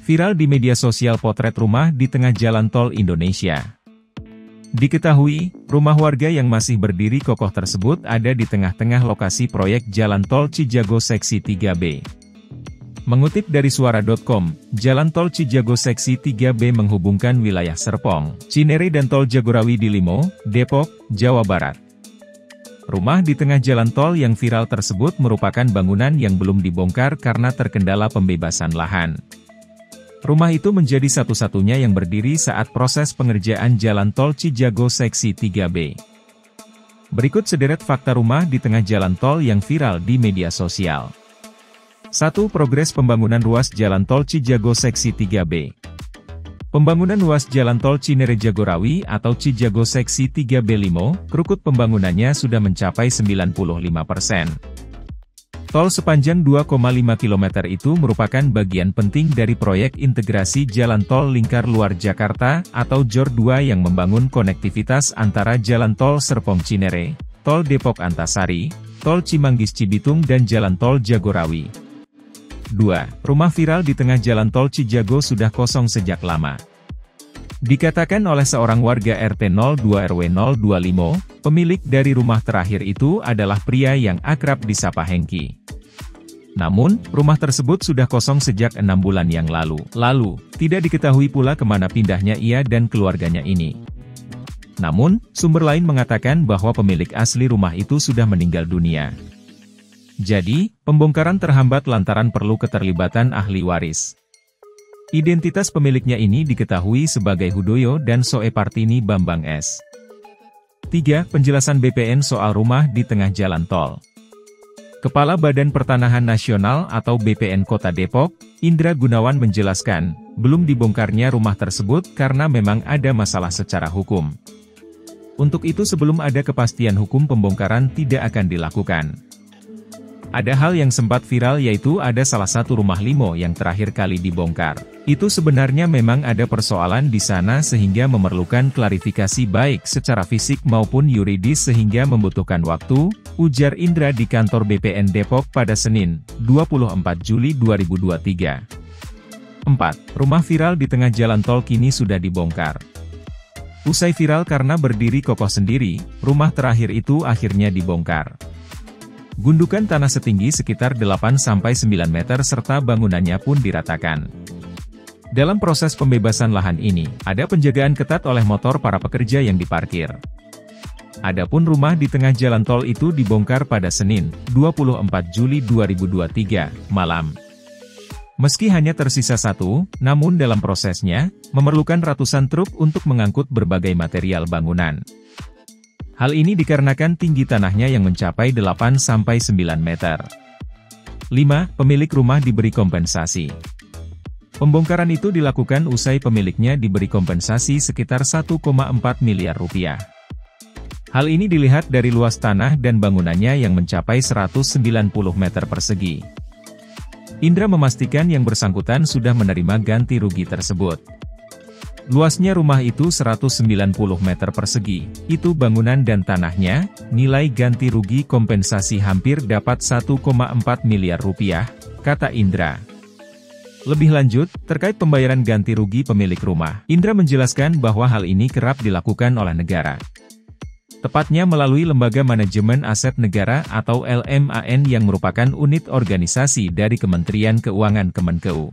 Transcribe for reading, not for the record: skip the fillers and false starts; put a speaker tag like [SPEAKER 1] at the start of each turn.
[SPEAKER 1] Viral di media sosial potret rumah di tengah jalan tol Indonesia. Diketahui, rumah warga yang masih berdiri kokoh tersebut ada di tengah-tengah lokasi proyek jalan tol Cijago Seksi 3B. Mengutip dari suara.com, jalan tol Cijago Seksi 3B menghubungkan wilayah Serpong, Cinere dan tol Jagorawi di Limo, Depok, Jawa Barat. Rumah di tengah jalan tol yang viral tersebut merupakan bangunan yang belum dibongkar karena terkendala pembebasan lahan. Rumah itu menjadi satu-satunya yang berdiri saat proses pengerjaan jalan tol Cijago Seksi 3B. Berikut sederet fakta rumah di tengah jalan tol yang viral di media sosial. 1. Progres pembangunan ruas jalan tol Cijago Seksi 3B. Pembangunan ruas jalan tol Cinere Jagorawi atau Cijago Seksi 3B Limo, krukut pembangunannya sudah mencapai 95%. Tol sepanjang 2,5 km itu merupakan bagian penting dari proyek integrasi Jalan Tol Lingkar Luar Jakarta atau JOR 2 yang membangun konektivitas antara Jalan Tol Serpong Cinere, Tol Depok Antasari, Tol Cimanggis Cibitung dan Jalan Tol Jagorawi. 2. Rumah viral di tengah Jalan Tol Cijago sudah kosong sejak lama. Dikatakan oleh seorang warga RT 02 RW 025, pemilik dari rumah terakhir itu adalah pria yang akrab disapa Hengki. Namun, rumah tersebut sudah kosong sejak 6 bulan yang lalu. Tidak diketahui pula kemana pindahnya ia dan keluarganya ini. Namun, sumber lain mengatakan bahwa pemilik asli rumah itu sudah meninggal dunia. Jadi, pembongkaran terhambat lantaran perlu keterlibatan ahli waris. Identitas pemiliknya ini diketahui sebagai Hudoyo dan Soepartini Bambang S. 3. Penjelasan BPN soal rumah di tengah jalan tol. Kepala Badan Pertanahan Nasional atau BPN Kota Depok, Indra Gunawan menjelaskan, belum dibongkarnya rumah tersebut karena memang ada masalah secara hukum. Untuk itu sebelum ada kepastian hukum pembongkaran tidak akan dilakukan. Ada hal yang sempat viral yaitu ada salah satu rumah limo yang terakhir kali dibongkar. Itu sebenarnya memang ada persoalan di sana sehingga memerlukan klarifikasi baik secara fisik maupun yuridis sehingga membutuhkan waktu, ujar Indra di kantor BPN Depok pada Senin, 24 Juli 2023. 4. Rumah viral di tengah jalan tol kini sudah dibongkar. Usai viral karena berdiri kokoh sendiri, rumah terakhir itu akhirnya dibongkar. Gundukan tanah setinggi sekitar 8-9 meter serta bangunannya pun diratakan. Dalam proses pembebasan lahan ini, ada penjagaan ketat oleh motor para pekerja yang diparkir. Adapun rumah di tengah jalan tol itu dibongkar pada Senin, 24 Juli 2023, malam. Meski hanya tersisa satu, namun dalam prosesnya, memerlukan ratusan truk untuk mengangkut berbagai material bangunan. Hal ini dikarenakan tinggi tanahnya yang mencapai 8-9 meter. 5. Pemilik rumah diberi kompensasi. Pembongkaran itu dilakukan usai pemiliknya diberi kompensasi sekitar 1,4 miliar rupiah. Hal ini dilihat dari luas tanah dan bangunannya yang mencapai 190 meter persegi. Indra memastikan yang bersangkutan sudah menerima ganti rugi tersebut. Luasnya rumah itu 190 meter persegi, itu bangunan dan tanahnya, nilai ganti rugi kompensasi hampir dapat 1,4 miliar rupiah, kata Indra. Lebih lanjut, terkait pembayaran ganti rugi pemilik rumah, Indra menjelaskan bahwa hal ini kerap dilakukan oleh negara. Tepatnya melalui Lembaga Manajemen Aset Negara atau LMAN yang merupakan unit organisasi dari Kementerian Keuangan Kemenkeu.